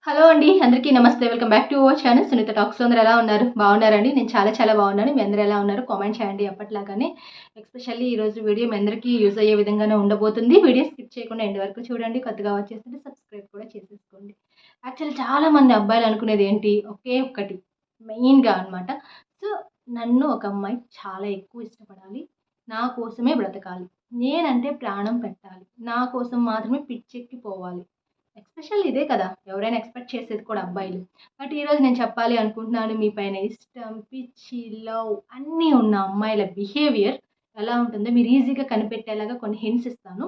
Hello అండి. అందరికీ నమస్తే. Welcome back to our channel Sunitha talks. అందరూ ఎలా ఉన్నారు? బాగున్నారండి? నేను చాలా బాగున్నాను. మీ అందరూ ఎలా ఉన్నారు? కామెంట్ చేయండి ఎప్పటిలాగానే. ఎస్పెషల్లీ ఈరోజు వీడియో మీ అందరికీ యూజ్ అయ్యే విధంగానే ఉండబోతుంది. వీడియో స్కిప్ చేయకుండా ఎండ్ వరకు చూడండి. కొత్తగా వచ్చేస్తుంటే సబ్స్క్రైబ్ కూడా చేసేసుకోండి. యాక్చువల్లీ చాలామంది అబ్బాయిలు అనుకునేది ఏంటి, ఒకే ఒక్కటి మెయిన్‌గా అనమాట. సో, నన్ను ఒక అమ్మాయి చాలా ఎక్కువ ఇష్టపడాలి. నా కోసమే బ్రతకాలి. నేనంటే ప్రాణం పెట్టాలి. నా కోసం మాత్రమే పిచ్చెక్కిపోవాలి. ఎస్పెషల్లీ ఇదే కదా! ఎవరైనా ఎక్స్‌పెక్ట్ చేసేది కూడా అబ్బాయిలు. బట్ ఈరోజు నేను చెప్పాలి అనుకుంటున్నాను మీ పైన ఇష్టం, పిచ్చి, లవ్ అన్నీ ఉన్న అమ్మాయిల బిహేవియర్ ఎలా ఉంటుందో మీరు ఈజీగా కనిపెట్టేలాగా కొన్ని హింట్స్ ఇస్తాను.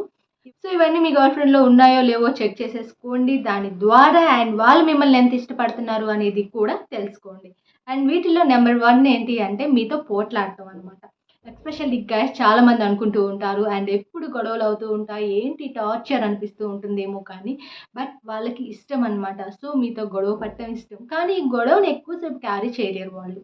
సో, ఇవన్నీ మీ గర్ల్ ఫ్రెండ్‌లో ఉన్నాయో లేవో చెక్ చేసేసుకోండి. దాని ద్వారా వాళ్ళు మిమ్మల్ని ఎంత ఇష్టపడుతున్నారు అనేది కూడా తెలుసుకోండి. అండ్ వీటిల్లో నెంబర్ 1 ఏంటి అంటే మీతో పోట్లాడటం అనమాట. ఎస్పెషల్లీ గైస్ చాలామంది అనుకుంటూ ఉంటారు అండ్ ఎప్పుడు గొడవలు అవుతూ ఉంటాయి. ఏంటి టార్చర్ అనిపిస్తూ ఉంటుందేమో కానీ, బట్ వాళ్ళకి ఇష్టం అనమాట. సో, మీతో గొడవ పడటం ఇష్టం. కానీ ఈ గొడవని ఎక్కువ సేపు క్యారీ చేయలేరు వాళ్ళు.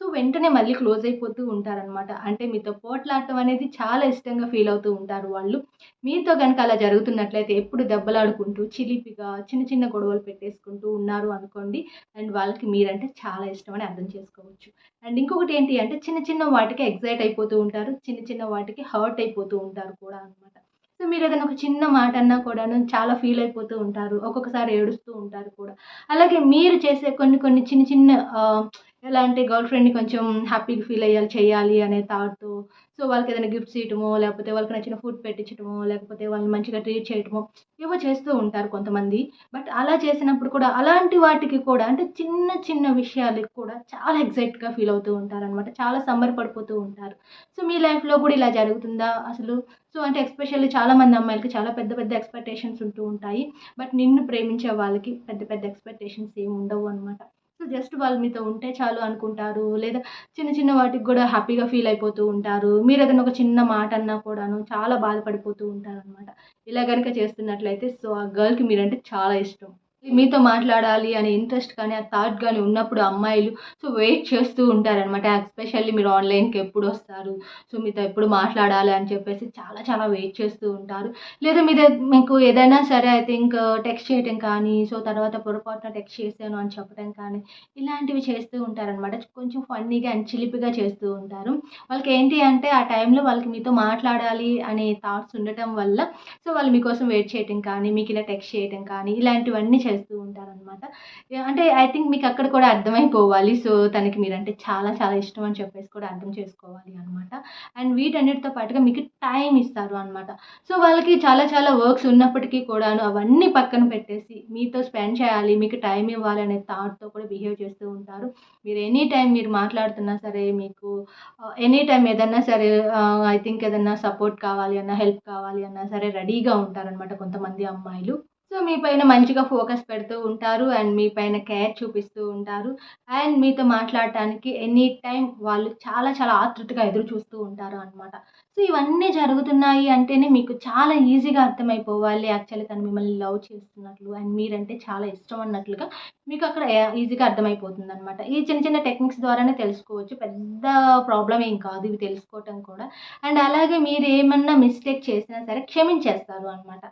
సో, వెంటనే మళ్ళీ క్లోజ్ అయిపోతూ ఉంటారనమాట. అంటే మీతో పోట్లాడటం అనేది చాలా ఇష్టంగా ఫీల్ అవుతూ ఉంటారు వాళ్ళు. మీతో గనుక అలా జరుగుతున్నట్లయితే ఎప్పుడు దెబ్బలాడుకుంటూ, చిలిపిగా చిన్న గొడవలు పెట్టేసుకుంటూ ఉన్నారు అనుకోండి. అండ్ వాళ్ళకి మీరంటే చాలా ఇష్టమని అర్థం చేసుకోవచ్చు. అండ్ ఇంకొకటి ఏంటి అంటే చిన్న వాటికి ఎక్సైట్ అయిపోతూ ఉంటారు. చిన్న వాటికి హర్ట్ అయిపోతూ ఉంటారు కూడా అనమాట. సో, మీరేదైనా ఒక చిన్న మాట అన్నా కూడాను చాలా ఫీల్ అయిపోతూ ఉంటారు. ఒక్కొక్కసారి ఏడుస్తూ ఉంటారు కూడా. అలాగే మీరు చేసే కొన్ని చిన్న ఎలా అంటే గర్ల్ ఫ్రెండ్‌ని కొంచెం హ్యాపీగా ఫీల్ అయ్యేలా చేయాలి అనే థాట్‌తో సో, వాళ్ళకేదైనా గిఫ్ట్స్ ఇయటమో, లేకపోతే వాళ్ళకి నచ్చిన ఫుడ్ పెట్టించడమో, లేకపోతే వాళ్ళని మంచిగా ట్రీట్ చేయటమో, ఏవో చేస్తూ ఉంటారు కొంతమంది. బట్ అలా చేసినప్పుడు కూడా అలాంటి వాటికి కూడా అంటే చిన్న విషయాలకి కూడా చాలా ఎక్సైట్‌గా ఫీల్ అవుతూ ఉంటారనమాట. చాలా సంబరపడిపోతూ ఉంటారు. సో, మీ లైఫ్‌లో కూడా ఇలా జరుగుతుందా అసలు? సో, అంటే ఎస్పెషల్లీ చాలామంది అమ్మాయిలకి చాలా పెద్ద ఎక్స్‌పెక్టేషన్స్ ఉంటూ ఉంటాయి. బట్ నిన్ను ప్రేమించే వాళ్ళకి పెద్ద ఎక్స్‌పెక్టేషన్స్ ఏమి ఉండవు అనమాట. సో, జస్ట్ వాళ్ళు మీతో ఉంటే చాలు అనుకుంటారు. లేదా చిన్న వాటికి గూడా హ్యాపీగా ఫీల్ అయిపోతూ ఉంటారు. మీరేదైనా ఒక చిన్న మాట అన్నా కూడాను చాలా బాధపడిపోతూ ఉంటారనమాట. ఇలా గనుక చేస్తున్నట్లయితే సో, ఆ గర్ల్‌కి మీరంటే చాలా ఇష్టం. మీతో మాట్లాడాలి అనే ఇంట్రెస్ట్ కానీ, ఆ థాట్ గాని ఉన్నప్పుడు అమ్మాయిలు సో, వెయిట్ చేస్తూ ఉంటారనమాట. ఎస్పెషల్లీ మీరు ఆన్‌లైన్‌కి ఎప్పుడొస్తారు? సో, మీతో ఎప్పుడు మాట్లాడాలి అని చెప్పేసి చాలా వెయిట్ చేస్తూ ఉంటారు. లేదా మీకు ఏదైనా సరే ఐ థింక్ టెక్స్ట్ చేయటం కానీ, సో, తర్వాత పొరపాటున టెక్స్ట్ చేశాను అని చెప్పడం కానీ, ఇలాంటివి చేస్తూ ఉంటారనమాట. కొంచెం ఫన్నీగా అండ్ చిలిపిగా చేస్తూ ఉంటారు. వాళ్ళకేంటి అంటే ఆ టైంలో వాళ్ళకి మీతో మాట్లాడాలి అనే థాట్స్ ఉండటం వల్ల సో, వాళ్ళు మీకోసం వెయిట్ చేయటం కానీ, మీకిలా టెక్స్ట్ చేయటం కానీ, ఇలాంటివన్నీ చేస్తూ ఉంటారనమాట. అంటే ఐ థింక్ మీకక్కడ కూడా అర్థమైపోవాలి. సో, తనకి మీరంటే చాలా ఇష్టం అని చెప్పేసి కూడా అర్థం చేసుకోవాలి అనమాట. అండ్ వీటన్నిటితో పాటుగా మీకు టైమ్ ఇస్తారు అనమాట. సో, వాళ్ళకి చాలా వర్క్స్ ఉన్నప్పటికీ కూడాను అవన్నీ పక్కన పెట్టేసి మీతో స్పెండ్ చేయాలి, మీకు టైమ్ ఇవ్వాలనే థాట్‌తో కూడా బిహేవ్ చేస్తూ ఉంటారు. మీరు ఎనీ టైమ్ మీరు మాట్లాడుతున్నా సరే, మీకు ఎనీ టైమ్ ఏదన్నా సరే ఐ థింక్ ఏదన్నా సపోర్ట్ కావాలి అన్నా, హెల్ప్ కావాలి అన్నా సరే రెడీగా ఉంటారనమాట కొంతమంది అమ్మాయిలు. సో, మీ పైన మంచిగా ఫోకస్ పెడుతూ ఉంటారు. అండ్ మీ పైన కేర్ చూపిస్తూ ఉంటారు. అండ్ మీతో మాట్లాడటానికి ఎనీ టైమ్ వాళ్ళు చాలా ఆతృతగా ఎదురు చూస్తూ ఉంటారు అనమాట. సో, ఇవన్నీ జరుగుతున్నాయి అంటేనే మీకు చాలా ఈజీగా అర్థమైపోవాలి. యాక్చువల్లీ తను మిమ్మల్ని లవ్ చేస్తున్నట్లు అండ్ మీరంటే చాలా ఇష్టం అన్నట్లుగా మీకక్కడ ఈజీగా అర్థమైపోతుందనమాట. ఈ చిన్న టెక్నిక్స్ ద్వారానే తెలుసుకోవచ్చు. పెద్ద ప్రాబ్లమ్ ఏం కాదు ఇవి తెలుసుకోవటం కూడా. అండ్ అలాగే మీరేమన్నా మిస్టేక్ చేసినా సరే క్షమించేస్తారు అనమాట.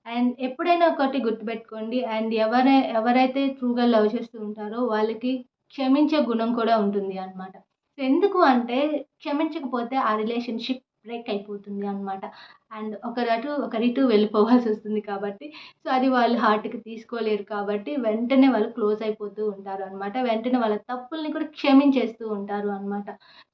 అండ్ ఎప్పుడైనా ఒకటి గుర్తుపెట్టుకోండి. అండ్ ఎవరైతే ట్రూగా లవ్ చేస్తూ ఉంటారో వాళ్ళకి క్షమించే గుణం కూడా ఉంటుంది అనమాట. సో, ఎందుకు అంటే క్షమించకపోతే ఆ రిలేషన్‌షిప్ బ్రేక్ అయిపోతుంది అనమాట. అండ్ ఒకరిటు వెళ్ళిపోవాల్సొస్తుంది కాబట్టి సో, అది వాళ్ళు హార్ట్‌కి తీసుకోలేరు కాబట్టి వెంటనే వాళ్ళు క్లోజ్ అయిపోతూ ఉంటారనమాట. వెంటనే వాళ్ళ తప్పుల్ని కూడా క్షమించేస్తూ ఉంటారు అనమాట.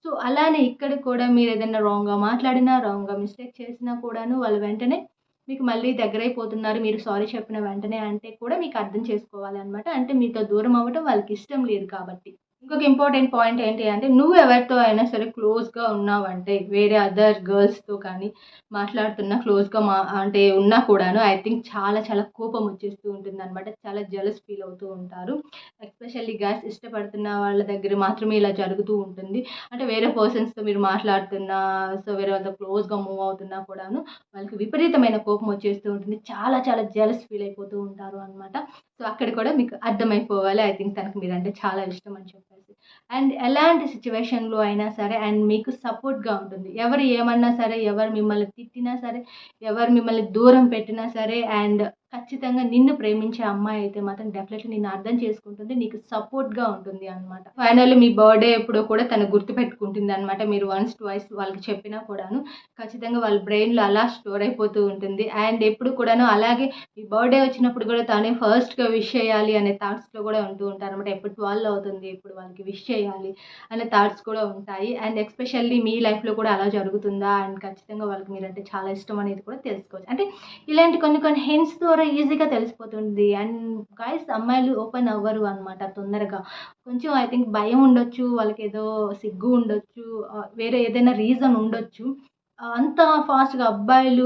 సో, అలానే ఇక్కడ కూడా మీరేదైనా రాంగ్‌గా మాట్లాడినా, రాంగ్‌గా మిస్టేక్ చేసినా కూడాను వాళ్ళు వెంటనే మీకు మళ్ళీ దగ్గరైపోతున్నారు. మీరు సారీ చెప్పిన వెంటనే అంటే కూడా మీకు అర్థం చేసుకోవాలనమాట. అంటే మీతో దూరం అవ్వటం వాళ్ళకిష్టం లేదు కాబట్టి. ఇంకొక ఇంపార్టెంట్ పాయింట్ ఏంటి అంటే నువ్వు ఎవరితో అయినా సరే క్లోజ్‌గా ఉన్నావంటే వేరే అదర్ గర్ల్స్‌తో కానీ మాట్లాడుతున్నా క్లోజ్‌గా అంటే ఉన్నా కూడాను ఐ థింక్ చాలా కోపం వచ్చేస్తూ ఉంటుందనమాట. చాలా జెలస్ ఫీల్ అవుతూ ఉంటారు. ఎస్పెషల్లీ గర్ల్స్ ఇష్టపడుతున్న వాళ్ళ దగ్గర మాత్రమే ఇలా జరుగుతూ ఉంటుంది. అంటే వేరే పర్సన్స్‌తో మీరు మాట్లాడుతున్నా సో, వేరే వాళ్ళతో క్లోజ్‌గా మూవ్ అవుతున్నా కూడాను వాళ్ళకి విపరీతమైన కోపం వచ్చేస్తూ ఉంటుంది. చాలా జెలస్ ఫీల్ అయిపోతూ ఉంటారు అనమాట. సో, అక్కడ కూడా మీకు అర్థమైపోవాలి. ఐ థింక్ తనకి మీరంటే చాలా ఇష్టం అని చెప్పేసి. అండ్ ఎలాంటి సిట్యుయేషన్‌లో అయినా సరే అండ్ మీకు సపోర్ట్‌గా ఉంటుంది. ఎవరు ఏమన్నా సరే, ఎవరు మిమ్మల్ని తిట్టినా సరే, ఎవరు మిమ్మల్ని దూరం పెట్టినా సరే అండ్ ఖచ్చితంగా నిన్ను ప్రేమించే అమ్మాయి అయితే మాత్రం డెఫినెట్‌లీ నిన్ను అర్థం చేసుకుంటుంది. నీకు సపోర్ట్‌గా ఉంటుంది అనమాట. ఫైనల్లీ మీ బర్త్‌డే ఎప్పుడో కూడా తను గుర్తుపెట్టుకుంటుందనమాట. మీరు వన్స్, ట్వైస్ వాళ్ళకి చెప్పినా కూడాను. ఖచ్చితంగా వాళ్ళ బ్రెయిన్‌లో అలా స్టోర్ అయిపోతూ ఉంటుంది. అండ్ ఎప్పుడు కూడాను అలాగే మీ బర్త్‌డే వచ్చినప్పుడు కూడా తనే ఫస్ట్‌గా విష్ చేయాలి అనే థాట్స్‌లో కూడా ఉంటూ ఉంటారనమాట. ఎప్పుడు 12 అవుతుంది, ఎప్పుడు వాళ్ళకి విష్ చేయాలి అనే థాట్స్ కూడా ఉంటాయి. అండ్ ఎస్పెషల్లీ మీ లైఫ్‌లో కూడా అలా జరుగుతుందా? అండ్ ఖచ్చితంగా వాళ్ళకి మీరంటే చాలా ఇష్టం అనేది కూడా తెలుసుకోవచ్చు. అంటే ఇలాంటి కొన్ని కొన్ని హింట్స్ ద్వారా ఈజీగా తెలిసిపోతుంది. అండ్ గైస్ అమ్మాయిలు ఓపెన్ అవ్వరు అనమాట తొందరగా. కొంచెం ఐ థింక్ భయం ఉండొచ్చు. వాళ్ళకేదో సిగ్గు ఉండొచ్చు. వేరే ఏదైనా రీజన్ ఉండొచ్చు. అంత ఫాస్ట్‌గా అబ్బాయిలు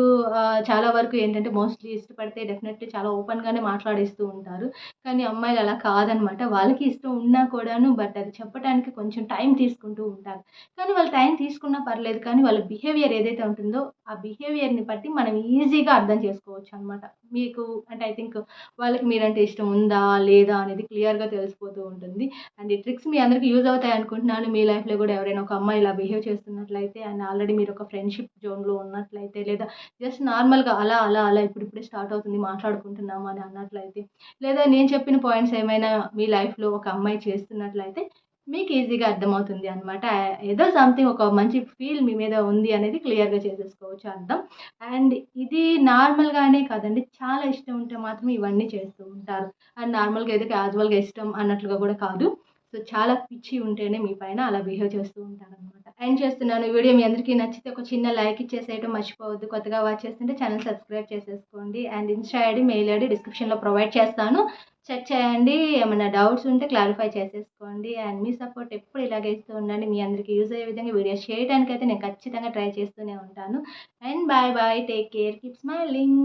చాలా వరకు ఏంటంటే మోస్ట్‌లీ ఇష్టపడితే డెఫినెట్‌లీ చాలా ఓపెన్‌గానే మాట్లాడేస్తూ ఉంటారు. కానీ అమ్మాయిలు అలా కాదనమాట. వాళ్ళకి ఇష్టం ఉన్నా కూడాను బట్ అది చెప్పటానికి కొంచెం టైం తీసుకుంటూ ఉంటారు. కానీ వాళ్ళు టైం తీసుకున్నా పర్లేదు. కానీ వాళ్ళ బిహేవియర్ ఏదైతే ఉంటుందో ఆ బిహేవియర్‌ని బట్టి మనం ఈజీగా అర్థం చేసుకోవచ్చనమాట. మీకు అంటే ఐ థింక్ వాళ్ళకి మీరంటే ఇష్టం ఉందా? లేదా? అనేది క్లియర్‌గా తెలిసిపోతూ ఉంటుంది. అండ్ ఈ ట్రిక్స్ మీ అందరికి యూజ్ అవుతాయి అనుకుంటున్నాను. మీ లైఫ్‌లో గూడా ఎవరైనా ఒక అమ్మాయి ఇలా బిహేవ్ చేస్తున్నట్లయితే అండ్ ఆల్రెడీ మీరు ఒక ఫ్రెండ్‌షిప్ జోన్‌లో ఉన్నట్లయితే లేదా జస్ట్ నార్మల్‌గా అలా ఇప్పుడిప్పుడే స్టార్ట్ అవుతుంది మాట్లాడుకుంటున్నాము అని అన్నట్లయితే లేదా నేను చెప్పిన పాయింట్స్ ఏమైనా మీ లైఫ్‌లో ఒక అమ్మాయి చేస్తున్నట్లయితే మీకు ఈజీగా అర్థమవుతుంది అనమాట. ఏదో సంథింగ్ ఒక మంచి ఫీల్ మీ మీద ఉంది అనేది క్లియర్‌గా చేసేసుకోవచ్చు అర్థం. అండ్ ఇది నార్మల్‌గానే కాదండి. చాలా ఇష్టం ఉంటే మాత్రం ఇవన్నీ చేస్తూ ఉంటారు. అండ్ నార్మల్‌గా ఏదో క్యాజువల్‌గా ఇష్టం అన్నట్లుగా కూడా కాదు. సో, చాలా పిచ్చి ఉంటేనే మీ పైన అలా బిహేవ్ చేస్తూ ఉంటారనమాట. ఎండ్ చేస్తున్నాను. ఈ వీడియో మీ అందరికీ నచ్చితే ఒక చిన్న లైక్ ఇచ్చేసేయటం మర్చిపోవద్దు. కొత్తగా వాచ్ చేస్తుంటే ఛానెల్ సబ్స్క్రైబ్ చేసేసుకోండి. And Insta ID, mail ID డిస్క్రిప్షన్‌లో ప్రొవైడ్ చేస్తాను. చెక్ చేయండి. ఏమన్నా డౌట్స్ ఉంటే క్లారిఫై చేసేసుకోండి. అండ్ మీ సపోర్ట్ ఎప్పుడు ఇలాగే ఇస్తూ ఉండండి. మీ అందరికీ యూజ్ అయ్యే విధంగా వీడియోస్ చేయడానికైతే నేను ఖచ్చితంగా ట్రై చేస్తూనే ఉంటాను. And bye bye. Take care. Keep smiling.